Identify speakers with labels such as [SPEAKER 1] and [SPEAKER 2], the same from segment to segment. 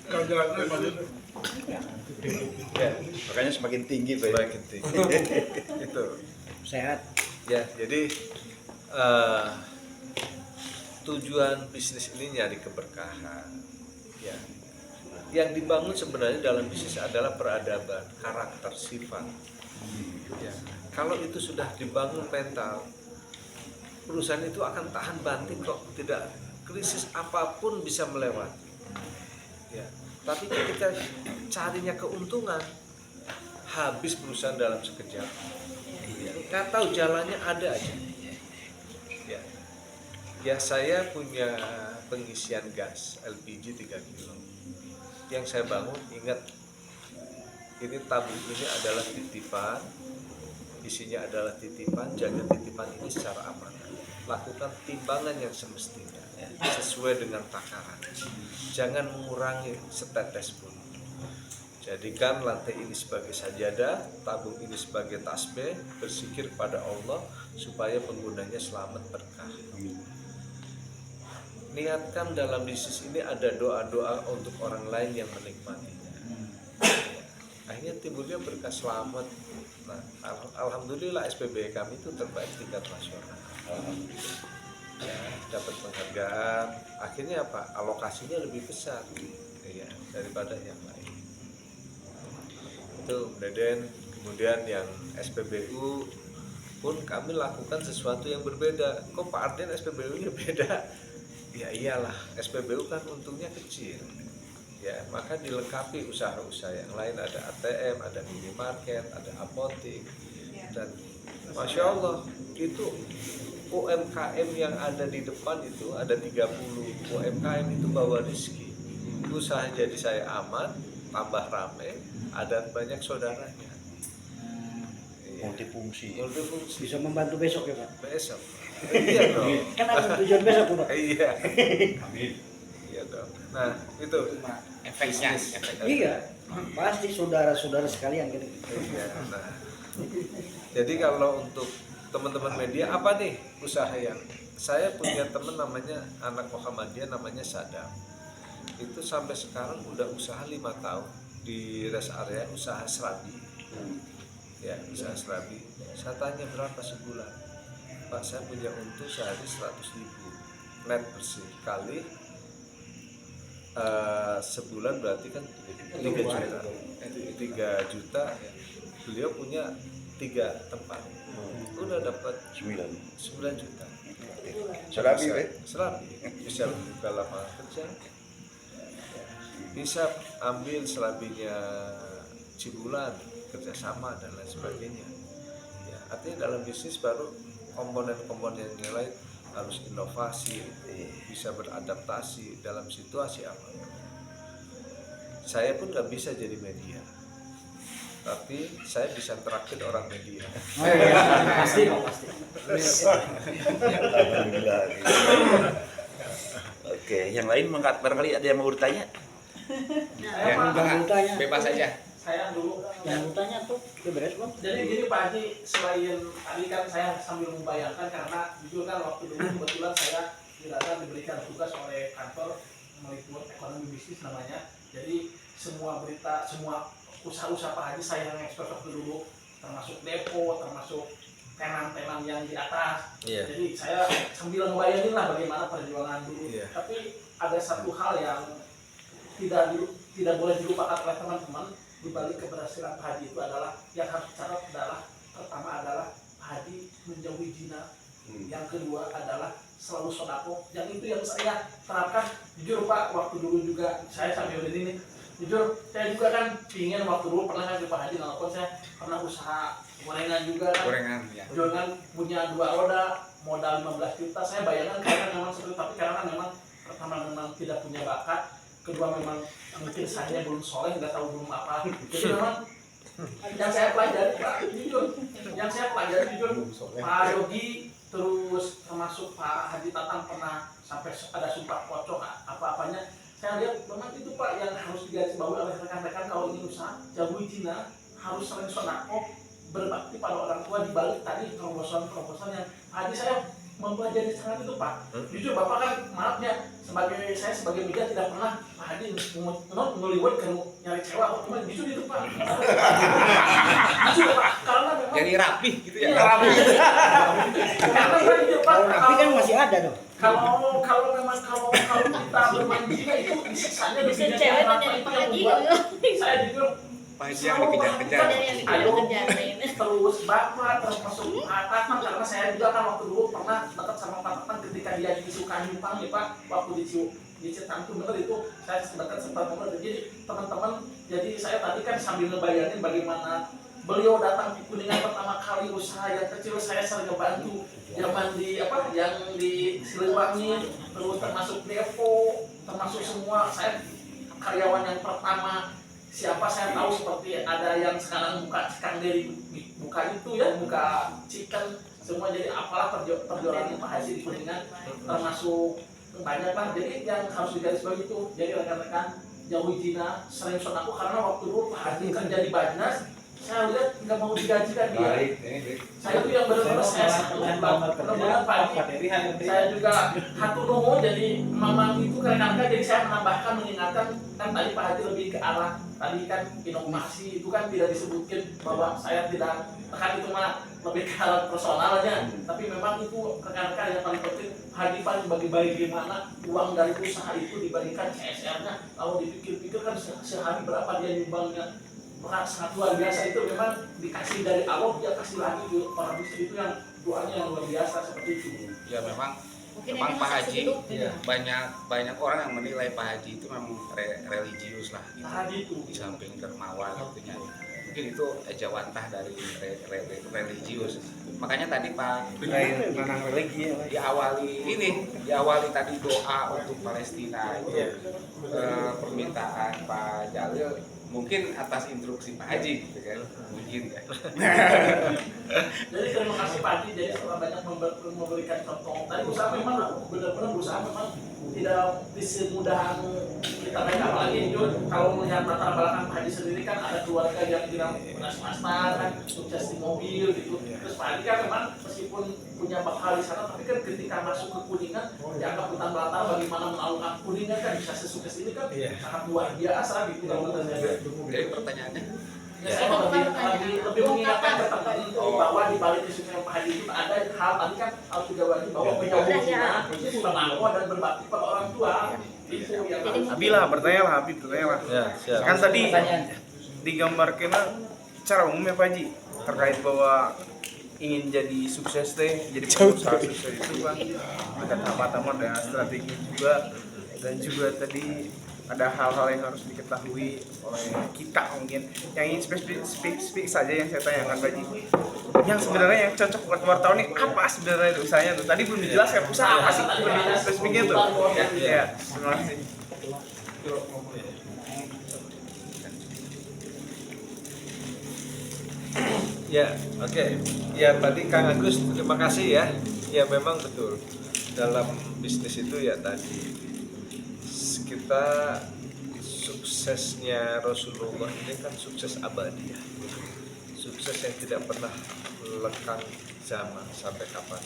[SPEAKER 1] kalau jalannya maju.
[SPEAKER 2] Ya, makanya semakin tinggi Pak.
[SPEAKER 3] Semakin tinggi. Itu.
[SPEAKER 4] Sehat.
[SPEAKER 3] Ya, jadi tujuan bisnis ini nyari keberkahan. Ya. Yang dibangun sebenarnya dalam bisnis adalah peradaban, karakter, sifat. Ya. Kalau itu sudah dibangun mental, perusahaan itu akan tahan banting kok, tidak krisis apapun bisa melewati. Ya. Tapi ketika carinya keuntungan, habis perusahaan dalam sekejap. Ya. Nggak tahu jalannya ada aja. Ya. Ya, saya punya pengisian gas LPG 3 kilo. Yang saya bangun, ingat, ini tabung ini adalah titipan, isinya adalah titipan, jaga titipan ini secara amanah. Lakukan timbangan yang semestinya, sesuai dengan takaran. Jangan mengurangi setetes pun. Jadikan lantai ini sebagai sajadah, tabung ini sebagai tasbih, berzikir pada Allah supaya penggunanya selamat berkah. Niatkan dalam bisnis ini ada doa-doa untuk orang lain yang menikmatinya. Akhirnya timbulnya berkah selamat. Nah, alhamdulillah SPB kami itu terbaik tingkat nasional. Ya, dapat penghargaan. Akhirnya apa? Alokasinya lebih besar, ya, daripada yang lain. Itu kemudian yang SPBU pun kami lakukan sesuatu yang berbeda. Kok Pak Arden SPBU-nya beda? Ya iyalah, SPBU kan untungnya kecil. Ya, maka dilengkapi usaha-usaha yang lain, ada ATM, ada minimarket, ada apotek. Dan Masya Allah, itu UMKM yang ada di depan itu ada 30 UMKM itu bawa rezeki. Usaha jadi saya aman, tambah rame, ada banyak saudaranya.
[SPEAKER 2] Multifungsi.
[SPEAKER 4] Bisa membantu besok ya Pak?
[SPEAKER 3] Besok. Iya dong.
[SPEAKER 4] Kan ada tujuan besok Pak.
[SPEAKER 3] Iya. Amin. Iya dong. Nah, itu
[SPEAKER 5] efeknya.
[SPEAKER 4] Iya, pasti saudara-saudara sekalian gitu.
[SPEAKER 3] Iya. Nah, jadi kalau untuk teman-teman media apa nih usaha yang saya punya teman namanya anak Muhammadiyah namanya Sadam. Itu sampai sekarang udah usaha 5 tahun di rest area usaha serabi. Ya, usaha serabi. Saya tanya berapa sebulan? Pak, saya punya untung sehari 100.000 net bersih kali sebulan berarti kan 3 juta. 3 juta. Beliau punya 3 tempat. Udah dapat 9 juta.
[SPEAKER 2] Serabi,
[SPEAKER 3] Serabi. Bisa buka lapangan kerja. Bisa ambil serabinya Cibulan, kerjasama dan lain sebagainya. Ya, artinya dalam bisnis baru komponen-komponen yang lain harus inovasi, bisa beradaptasi dalam situasi apa. Saya pun nggak bisa jadi media, tapi saya bisa terakit orang media.
[SPEAKER 4] Pasti Pak, pasti.
[SPEAKER 2] Alhamdulillah. Oke, yang lain barangkali ada yang mau bertanya?
[SPEAKER 4] Yang mau tanya.
[SPEAKER 5] Bebas saja.
[SPEAKER 6] Saya dulu
[SPEAKER 4] Yang mau tanya tuh beres Bang.
[SPEAKER 6] jadi gini Pak Haji, selain tadi kan saya sambil membayangkan karena jujur kan waktu dulu kebetulan saya diberikan tugas oleh kantor meliput ekonomi bisnis namanya. Jadi semua berita, semua usaha-usaha Pak Haji saya yang ekspor waktu dulu, termasuk depo, termasuk tenan-tenan yang di atas.
[SPEAKER 3] Yeah.
[SPEAKER 6] Jadi saya sambil membayangin lah bagaimana perjuangan dulu.
[SPEAKER 3] Yeah.
[SPEAKER 6] Tapi ada satu hal yang tidak boleh dilupakan oleh teman-teman di balik keberhasilan Pak Haji itu adalah yang harus dicatat adalah pertama adalah Pak Haji menjauhi zina, yang kedua adalah selalu sodako. Yang itu yang saya terapkan. Jujur Pak, waktu dulu juga saya sambil ini jujur saya juga kan pingin waktu dulu pernah kan di Pak Haji nelfon saya pernah usaha gorengan juga kan.
[SPEAKER 5] Gorengan ya.
[SPEAKER 6] Gorengan punya 2 roda modal 15 juta. Saya bayangkan karena memang seru, tapi karena memang pertama memang tidak punya bakat, kedua memang mungkin saya belum soleh, nggak tahu belum apa. Jadi memang yang saya pelajari Pak, jujur, Pak Yogi terus termasuk Pak Haji Tatang pernah sampai ada sumpah pocong apa-apanya. Saya lihat memang itu Pak yang harus digarisbawahi oleh rekan-rekan kalau ingin usaha, jauhi zina, harus sering sedekah, berbakti pada orang tua di balik tadi terobosan yang Haji saya mempelajari sangat itu Pak. Jujur Bapak kan maafnya saya sebagai media tidak pernah Pak Hadi ngeliwat kan nyari cewek atau gimana, jujur itu Pak. Jujur Pak, karena memang
[SPEAKER 1] Jadi rapi gitu ya.
[SPEAKER 6] iya, rapi. Karena kan jujur Pak,
[SPEAKER 4] Tapi kan masih ada dong.
[SPEAKER 6] kalau memang kalau kita bermain zina itu disiksanya
[SPEAKER 5] Bisa
[SPEAKER 6] lebih
[SPEAKER 5] cewek
[SPEAKER 6] apa
[SPEAKER 5] tanya
[SPEAKER 6] itu
[SPEAKER 5] Pak
[SPEAKER 6] yang
[SPEAKER 5] Haji
[SPEAKER 6] membuat saya jujur
[SPEAKER 1] Pak Haji yang dikejar-kejar.
[SPEAKER 5] Ada yang
[SPEAKER 6] Ayo,
[SPEAKER 5] dikejar-kejar.
[SPEAKER 6] terus Bapak termasuk Pak Tatang, karena saya juga kan waktu dulu pernah dekat sama Pak Tatang ketika dia di Sukanyupang ya Pak, waktu di Cetang itu bener itu saya dekat sempat ngobrol. Jadi teman-teman, jadi saya tadi kan sambil ngebayangin bagaimana beliau datang di Kuningan pertama kali, usaha yang kecil saya sering ngebantu zaman di apa yang di Siliwangi, terus termasuk Devo, termasuk semua saya karyawan yang pertama. Siapa saya tahu seperti ada yang sekarang buka Kang Dery buka itu ya, buka chicken semua, jadi apalah perjualan Pak Haji di Kuningan termasuk banyak lah. Jadi yang harus digarisbawahi itu, jadi rekan-rekan jauhi zina, sering aku karena waktu dulu Pak Haji kerja di Banjas, saya lihat nggak mau digaji kan dia. Saya itu yang benar-benar saya sangat benar-benar Pak Haji. Saya juga hatu nuhun, jadi memang itu rekan-rekan, jadi saya menambahkan mengingatkan kan tadi Pak Haji lebih ke arah tadi kan inovasi itu kan tidak disebutkan bahwa saya tidak tekan itu mah lebih ke arah personalnya, tapi memang itu rekan-rekan yang paling penting Haji paling bagi-bagi gimana uang dari usaha itu dibandingkan CSR-nya. Kalau dipikir-pikir kan sehari berapa dia nyumbangnya, maka sangat luar biasa. Itu memang dikasih dari Allah, dia kasih lagi ke orang miskin, itu yang doanya yang luar biasa seperti itu.
[SPEAKER 1] Ya memang
[SPEAKER 5] Mungkin
[SPEAKER 1] memang
[SPEAKER 5] ini
[SPEAKER 1] Pak
[SPEAKER 5] masih
[SPEAKER 1] Haji
[SPEAKER 5] hidup.
[SPEAKER 1] banyak orang yang menilai Pak Haji itu memang religius lah gitu.
[SPEAKER 6] Tadi itu
[SPEAKER 1] Di samping dermawan gitu. Mungkin itu ejawantah dari religius. Makanya tadi Pak
[SPEAKER 7] Menang religi ya.
[SPEAKER 1] diawali tadi doa untuk Palestina itu permintaan Pak Jalil mungkin atas instruksi Pak Haji gitu kan, mungkin ya.
[SPEAKER 6] Jadi terima kasih Pak Haji, jadi setelah banyak memberikan contoh tadi usaha memang benar-benar usaha memang tidak semudah kita baik, apalagi itu kalau melihat latar belakang Pak Haji sendiri kan ada keluarga yang tidak pernah swasta kan, sukses di mobil gitu. Terus Pak Haji kan memang meskipun punya bakal di sana, tapi kan ketika masuk ke Kuningan dianggap hutan belantara, bagaimana menaklukkan Kuningan kan bisa sesukses ini kan sangat luar biasa gitu kalau menurut saya.
[SPEAKER 1] Jadi pertanyaannya
[SPEAKER 6] Ya, saya mau lebih mengingatkan ke teman-teman bahwa di balik kesuksesan Pak Haji itu ada hal tadi kan harus digawangi bahwa menjauhi zina, bertakwa dan berbakti pada orang tua. Itu yang harus.
[SPEAKER 7] Abi lah bertanya lah, Abi bertanya lah.
[SPEAKER 3] Ya, siap.
[SPEAKER 7] Kan tadi digambarkan secara umum ya Pak Haji terkait bahwa ingin jadi sukses teh, jadi pengusaha sukses itu kan ada tahapan-tahapan dan strategi juga, dan juga tadi ada hal-hal yang harus diketahui oleh kita mungkin. Yang ingin spesifik saja yang saya tanyakan Pak Haji, yang sebenarnya yang cocok buat wartawan ini apa sebenarnya usahanya tuh? Tadi belum dijelaskan usaha apa sih lebih spesifiknya tuh? Ya, terima kasih.
[SPEAKER 3] Ya, oke. Ya tadi Kang Agus terima kasih ya. Ya memang betul. Dalam bisnis itu ya tadi kita suksesnya Rasulullah ini kan sukses abadi ya. Sukses yang tidak pernah lekang zaman sampai kapan.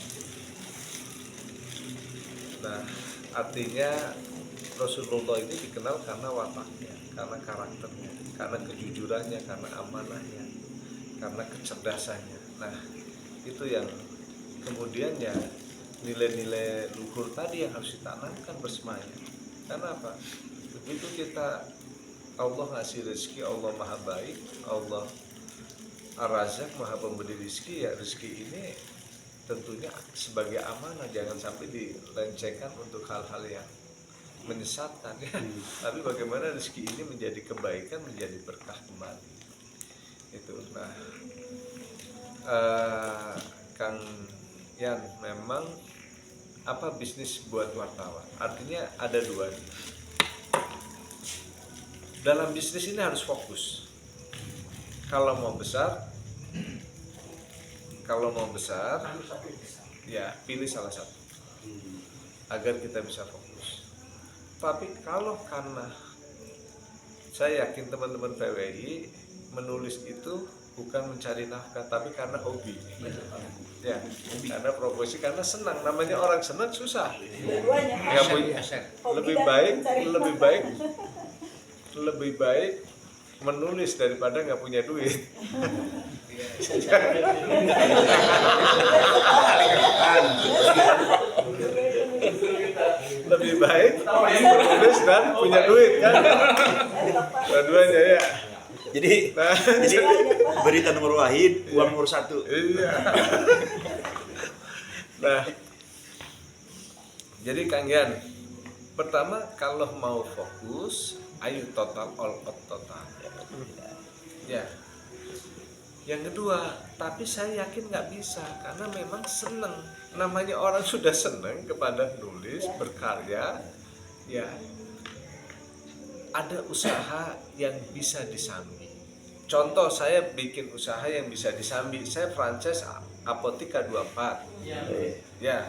[SPEAKER 3] Nah, artinya Rasulullah ini dikenal karena wataknya, karena karakternya, karena kejujurannya, karena amanahnya, karena kecerdasannya. Nah, itu yang kemudian ya nilai-nilai luhur tadi yang harus ditanamkan bersemayam. Karena apa? Begitu kita Allah ngasih rezeki, Allah maha baik, Allah Ar-Razak maha pemberi rezeki, ya rezeki ini tentunya sebagai amanah, jangan sampai dilencengkan untuk hal-hal yang menyesatkan ya. Tapi bagaimana rezeki ini menjadi kebaikan, menjadi berkah kembali. Itu. Nah, Kang Yan, memang apa bisnis buat wartawan? Artinya ada dua nih. Dalam bisnis ini harus fokus. Kalau mau besar, ya pilih salah satu agar kita bisa fokus. Tapi kalau karena saya yakin teman-teman PWI menulis itu bukan mencari nafkah tapi karena hobi. Ya, karena profesi, karena senang. Namanya orang senang susah.
[SPEAKER 5] Dua-duanya.
[SPEAKER 3] Nggak punya. Lebih baik, lebih baik menulis daripada nggak punya duit. Lebih baik menulis dan punya duit kan. Dua-duanya ya.
[SPEAKER 2] Jadi berita nomor wahid, uang nomor 1.
[SPEAKER 3] Iya. Nah, jadi Kang Yan, pertama kalau mau fokus, ayo total all out total. Ya. Yang kedua, tapi saya yakin nggak bisa karena memang seneng. Namanya orang sudah seneng kepada nulis, berkarya, ya. Ada usaha yang bisa disambi. Contoh saya bikin usaha yang bisa disambi. Saya franchise Apotika 24. Ya.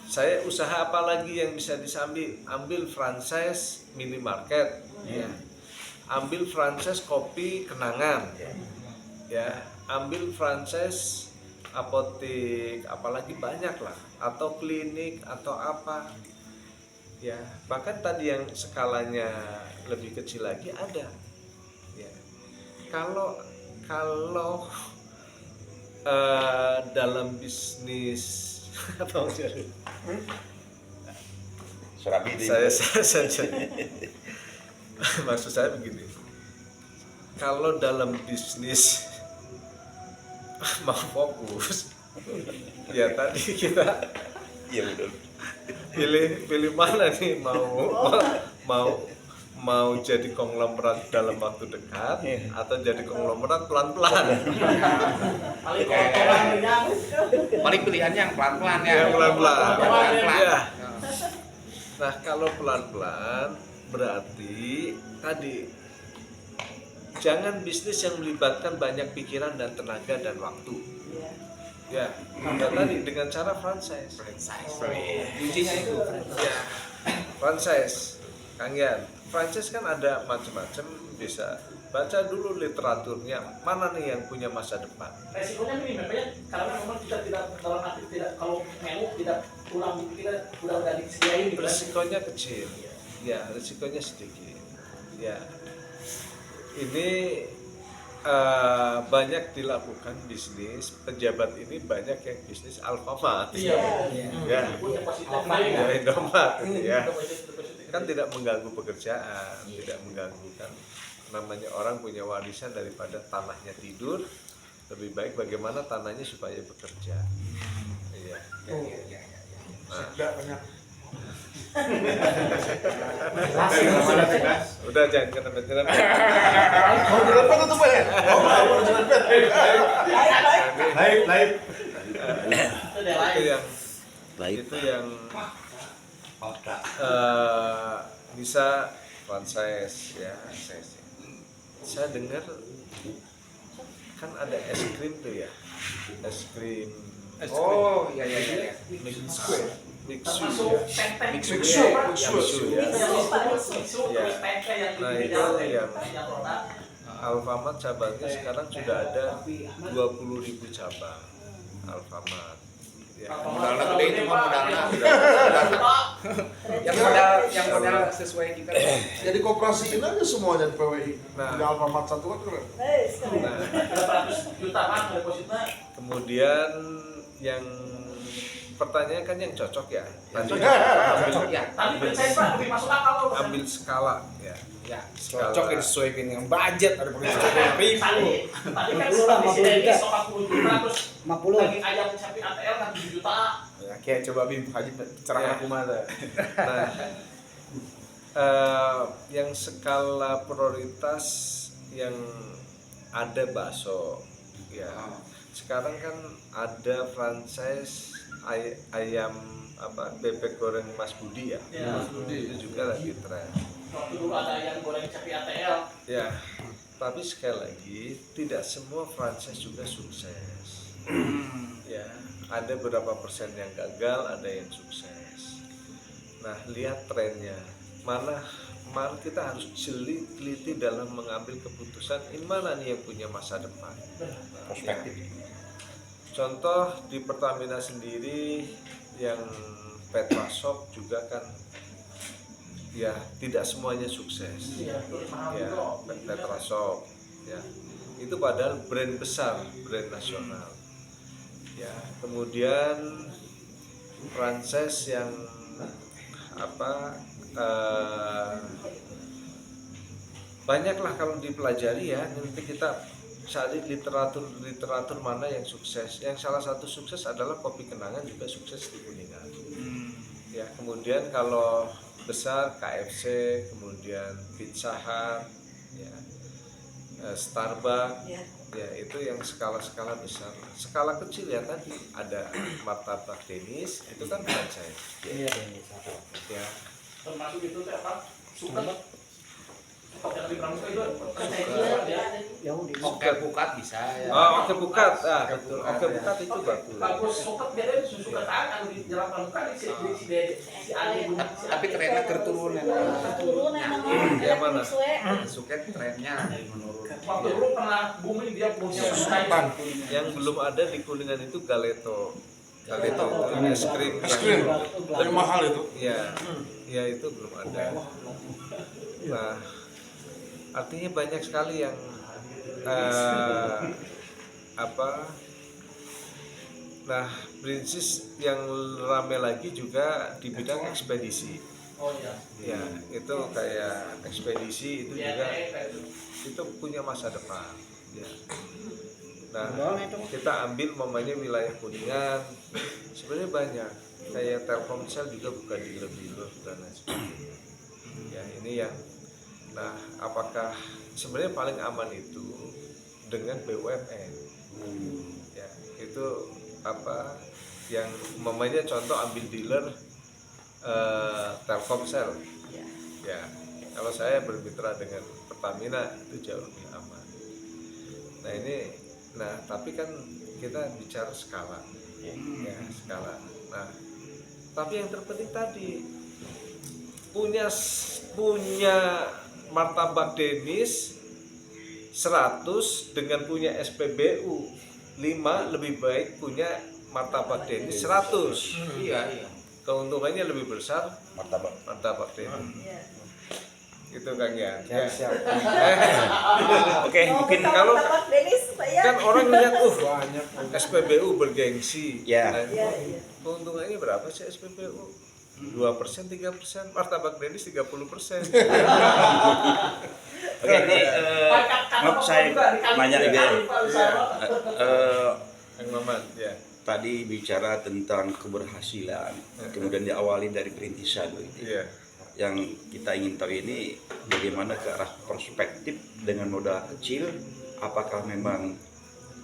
[SPEAKER 3] Saya usaha apa lagi yang bisa disambi? Ambil franchise minimarket. Ya. Ambil franchise kopi Kenangan. Ya. Ambil franchise apotek, apalagi banyak lah. Atau klinik atau apa. Ya, bahkan tadi yang skalanya lebih kecil lagi ada. Ya. Kalau dalam bisnis apa maksudnya?
[SPEAKER 2] Surabi
[SPEAKER 3] Saya maksud saya begini. Kalau dalam bisnis mau fokus, ya tadi kita
[SPEAKER 2] iya betul.
[SPEAKER 3] pilih mana nih, mau jadi konglomerat dalam waktu dekat atau jadi konglomerat pelan-pelan.
[SPEAKER 1] Paling pilihannya yang pelan-pelan ya.
[SPEAKER 3] Yang pelan-pelan.
[SPEAKER 1] Pelan-pelan.
[SPEAKER 3] Ya. Nah, kalau pelan-pelan berarti tadi jangan bisnis yang melibatkan banyak pikiran dan tenaga dan waktu. Ya, tadi dengan cara franchise.
[SPEAKER 1] Kuncinya itu.
[SPEAKER 3] Ya, franchise. Kang Yan, franchise kan ada macam-macam, bisa baca dulu literaturnya, mana nih yang punya masa depan.
[SPEAKER 6] Resikonya minim ya, karena memang kita tidak dalam arti tidak, kalau menu tidak tulang kita udah disediain gitu.
[SPEAKER 3] Resikonya kecil, ya resikonya sedikit. Ya, ini banyak dilakukan bisnis, pejabat ini banyak yang bisnis Alfamart.
[SPEAKER 6] Iya.
[SPEAKER 3] Ya,
[SPEAKER 6] Punya positif
[SPEAKER 3] ya Indomaret, ya.
[SPEAKER 6] Positif.
[SPEAKER 3] Kan tidak mengganggu pekerjaan, tidak mengganggu kan. Namanya orang punya warisan daripada tanahnya tidur, lebih baik bagaimana tanahnya supaya bekerja. Iya. Udah jangan kenapa-kenapa. Itu yang bisa franchise ya. Saya dengar kan ada es krim tuh ya, es krim.
[SPEAKER 1] Oh iya.
[SPEAKER 3] Mixu
[SPEAKER 6] Termasuk
[SPEAKER 3] ya.
[SPEAKER 6] ya.
[SPEAKER 3] Nah itu yang Alfamart cabangnya sekarang sudah ada 20.000 cabang Alfamart. Ya.
[SPEAKER 1] Modalnya gede itu mah modalnya. Yang modal sesuai kita.
[SPEAKER 8] Jadi kooperasiin aja semuanya di PWI.
[SPEAKER 3] Nah.
[SPEAKER 8] Di Alfamart 1 kan keren.
[SPEAKER 3] Nah,
[SPEAKER 6] Berapa ratus juta kan depositnya?
[SPEAKER 3] kemudian yang pertanyaan kan yang cocok ya. Nanti
[SPEAKER 1] Ya.
[SPEAKER 6] Tapi saya Pak lebih masuk akal loh.
[SPEAKER 3] ambil skala ya.
[SPEAKER 1] Ya.
[SPEAKER 3] Skala.
[SPEAKER 7] Cocok disesuaikan dengan budget, ada pengecualian
[SPEAKER 6] Tadi kan
[SPEAKER 4] 50
[SPEAKER 6] di
[SPEAKER 4] juta.
[SPEAKER 6] 40 juta terus
[SPEAKER 4] 50.
[SPEAKER 6] lagi ayam sapi ATL kan 7 juta.
[SPEAKER 7] Ya, kayak coba Bim Haji cerah
[SPEAKER 3] Ya.
[SPEAKER 7] aku mata.
[SPEAKER 3] Nah, yang skala prioritas yang ada bakso ya. Sekarang kan ada franchise ayam apa bebek goreng Mas Budi ya.
[SPEAKER 6] Ya.
[SPEAKER 3] Mas Budi itu juga lagi tren.
[SPEAKER 6] Waktu dulu ada ayam goreng sapi ATL.
[SPEAKER 3] Ya, tapi sekali lagi tidak semua franchise juga sukses. Ya, ada berapa persen yang gagal, ada yang sukses. Nah, lihat trennya. mari kita harus teliti dalam mengambil keputusan ini mana nih yang punya masa depan.
[SPEAKER 2] Perspektif.
[SPEAKER 3] Contoh di Pertamina sendiri yang Petrashop juga kan ya tidak semuanya sukses.
[SPEAKER 6] Iya, terus mahal
[SPEAKER 3] Ya,
[SPEAKER 6] juga.
[SPEAKER 3] Petrashop ya. Itu padahal brand besar, brand nasional. Ya, kemudian Frances yang banyaklah kalau dipelajari ya, nanti kita cari literatur mana yang sukses. Yang salah satu sukses adalah Kopi Kenangan juga sukses di Kuningan. Ya, kemudian kalau besar KFC, kemudian Pizza Hut, ya, Starbucks, ya itu yang skala besar. Skala kecil ya tadi ada Martabak Denis, itu kan franchise.
[SPEAKER 4] Iya.
[SPEAKER 3] Ya,
[SPEAKER 6] Termasuk itu teh apa? Suket. Suket yang di Pramuka itu ya.
[SPEAKER 4] Yang di
[SPEAKER 1] Oke bukat bisa ya.
[SPEAKER 3] oh oke bukat, betul. Oke bukat itu bagus.
[SPEAKER 6] Bagus suket dia susu ketan di jalan Pramuka di si Ali
[SPEAKER 1] Tapi trennya terturun ya.
[SPEAKER 5] Turun emang
[SPEAKER 3] Yang mana?
[SPEAKER 1] Suket trennya menurun.
[SPEAKER 6] Waktu dulu pernah booming dia punya suket.
[SPEAKER 3] Yang belum ada di Kuningan itu Galeto. Galeto itu es krim
[SPEAKER 8] krim.
[SPEAKER 3] yang
[SPEAKER 8] Tapi mahal itu.
[SPEAKER 3] ya itu belum ada. Nah, artinya banyak sekali yang Nah, Princes yang rame lagi juga di bidang ekspedisi.
[SPEAKER 6] Oh iya.
[SPEAKER 3] Ya, itu kayak ekspedisi itu juga itu punya masa depan. Ya. Nah, kita ambil mamanya wilayah Kuningan, sebenarnya banyak. Kayak Telkomsel juga buka di dealer dan lain sebagainya. Ya, ini yang, nah, apakah sebenarnya paling aman itu dengan BUMN? Ya, itu yang mamanya contoh ambil dealer Telkomsel. Ya, kalau saya bermitra dengan Pertamina itu jauh lebih aman. Nah ini, tapi kan kita bicara skala, ya skala. Nah, tapi yang terpenting tadi punya Martabak Denis 100 dengan punya SPBU 5 lebih baik punya Martabak Denis 100.
[SPEAKER 1] Iya.
[SPEAKER 3] Keuntungannya lebih besar Martabak Denis. Gitu Kang ya.
[SPEAKER 4] Siap.
[SPEAKER 3] Oke, mungkin kalau
[SPEAKER 5] Denis
[SPEAKER 3] kan orang lihat banyak SPBU bergengsi.
[SPEAKER 2] Ya.
[SPEAKER 3] Nah, keuntungannya berapa sih SPBU? 2%, 3%, Martabak Denis 30%.
[SPEAKER 2] Oke, ini maaf saya nanya lagi ya.
[SPEAKER 3] Yang Maman, ya.
[SPEAKER 2] Tadi bicara tentang keberhasilan, kemudian diawali dari perintisan begitu.
[SPEAKER 3] Iya.
[SPEAKER 2] Yang kita ingin tahu ini bagaimana ke arah perspektif dengan modal kecil, apakah memang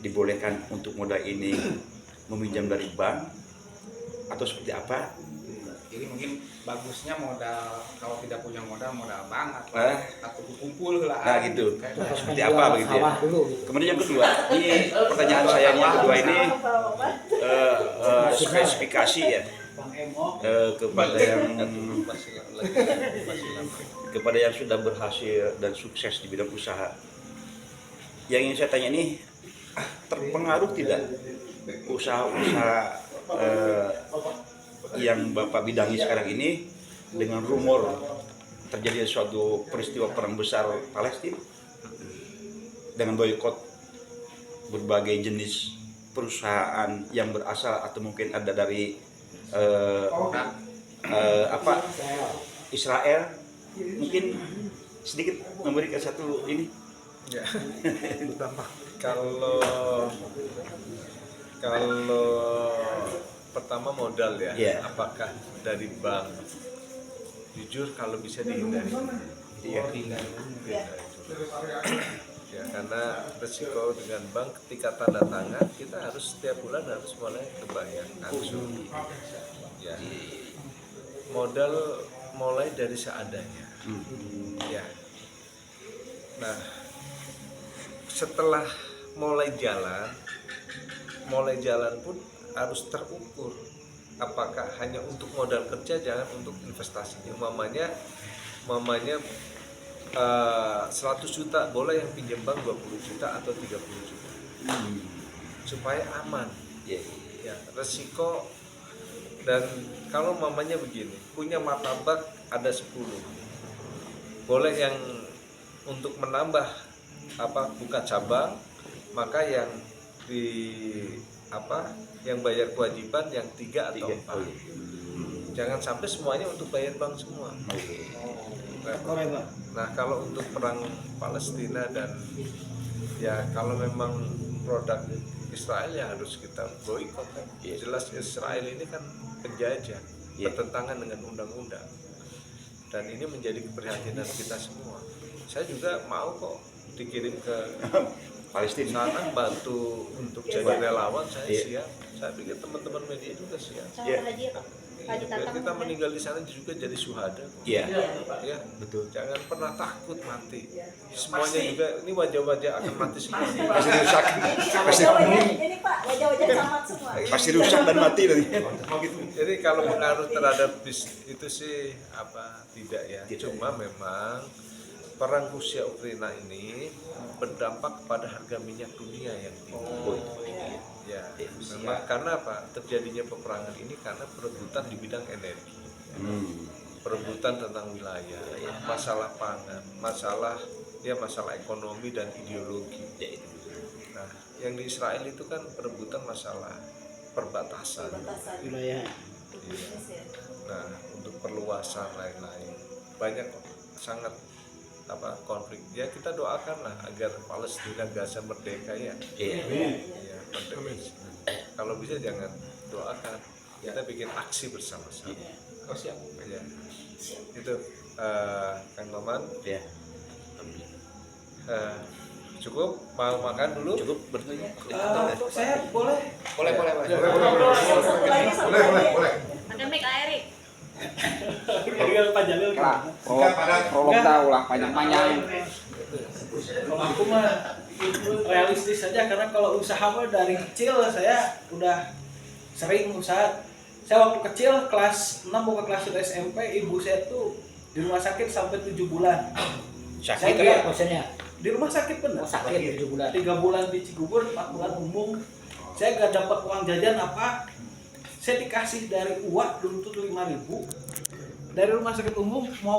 [SPEAKER 2] dibolehkan untuk modal ini meminjam dari bank atau seperti apa?
[SPEAKER 1] Jadi mungkin bagusnya modal, kalau tidak punya modal banget atau kumpul lah.
[SPEAKER 2] Nah gitu, seperti apa begitu ya.
[SPEAKER 4] Sawah dulu gitu.
[SPEAKER 2] Kemudian yang kedua, ini pertanyaan saya yang kedua ini spesifikasi ya kepada yang sudah berhasil dan sukses di bidang usaha. Yang ingin saya tanya ini, terpengaruh tidak usaha-usaha yang Bapak bidangi sekarang ini dengan rumor terjadi suatu peristiwa perang besar Palestina dengan boikot berbagai jenis perusahaan yang berasal atau mungkin ada dari Israel, mungkin sedikit memberikan satu ini.
[SPEAKER 3] Ya. Kalau pertama modal ya,
[SPEAKER 2] Yeah.
[SPEAKER 3] apakah dari bank? Jujur kalau bisa dihindari. Hindari dulu. Ya, karena resiko dengan bank ketika tanda tangan kita harus setiap bulan harus mulai kebayar langsung. Ya. Modal mulai dari seadanya. Ya. Nah, setelah mulai jalan pun harus terukur. Apakah hanya untuk modal kerja, jangan untuk investasi. Umpamanya mamanya 100 juta, boleh yang pinjam bank 20 juta atau 30 juta. Supaya aman.
[SPEAKER 2] Iya.
[SPEAKER 3] Ya, resiko. Dan kalau mamanya begini, punya martabak ada 10. Boleh yang untuk menambah buka cabang, maka yang yang bayar kewajiban yang 3 atau 4. Jangan sampai semuanya untuk bayar bank semua. Nah, kalau untuk perang Palestina dan ya kalau memang produk Israel ya harus kita boikot kan. Jelas Israel ini kan penjajah, bertentangan dengan undang-undang. Dan ini menjadi keprihatinan kita semua. Saya juga mau kok dikirim ke
[SPEAKER 2] Palestina
[SPEAKER 3] sana bantu untuk jadi relawan, saya siap. Saya pikir teman-teman media juga siap. Biar kita meninggal di sana juga jadi syuhada.
[SPEAKER 2] Iya.
[SPEAKER 3] Ya,
[SPEAKER 2] Betul.
[SPEAKER 3] jangan pernah takut mati. Semuanya juga ini wajah-wajah akan mati semua.
[SPEAKER 2] Pasti rusak. Pasti
[SPEAKER 5] Ini Pak, wajah-wajah camat semua.
[SPEAKER 2] pasti rusak dan mati nanti.
[SPEAKER 3] Jadi kalau pengaruh terhadap itu sih tidak ya. Cuma memang perang Rusia Ukraina ini berdampak pada harga minyak dunia yang tinggi. Ya, memang karena apa? Terjadinya peperangan ini karena perebutan di bidang energi. Perebutan tentang wilayah, masalah pangan, masalah ekonomi dan ideologi. Nah, yang di Israel itu kan perebutan masalah perbatasan.
[SPEAKER 4] Wilayah.
[SPEAKER 3] Iya. Nah, untuk perluasan lain-lain banyak sangat konflik. Ya kita doakanlah agar Palestina Gaza merdeka ya. Iya, merdeka. Kalau bisa jangan doakan, kita bikin aksi bersama-sama.
[SPEAKER 1] Oh siap.
[SPEAKER 3] Ya. Itu Kang Maman.
[SPEAKER 2] Iya.
[SPEAKER 3] Cukup mau makan dulu?
[SPEAKER 2] Cukup bertanya.
[SPEAKER 7] Saya boleh.
[SPEAKER 1] Boleh.
[SPEAKER 5] Ada mic Kak Erik.
[SPEAKER 6] Pak Jalil
[SPEAKER 1] Prolog tahu lah panjang-panjang.
[SPEAKER 6] Kalau aku mah realistis saja, karena kalau usaha mah dari kecil saya udah sering usaha. Saya waktu kecil kelas 6 mau ke kelas 1 SMP, ibu saya tuh di rumah sakit sampai 7 bulan.
[SPEAKER 4] Sakit
[SPEAKER 6] Saya
[SPEAKER 4] ya maksudnya.
[SPEAKER 6] di rumah sakit bener.
[SPEAKER 4] Sakit 7 bulan.
[SPEAKER 6] 3 bulan di Cigugur, 4 bulan umum. Saya gak dapat uang jajan apa. Saya dikasih dari uang dulu tuh 5.000 dari rumah sakit umum mau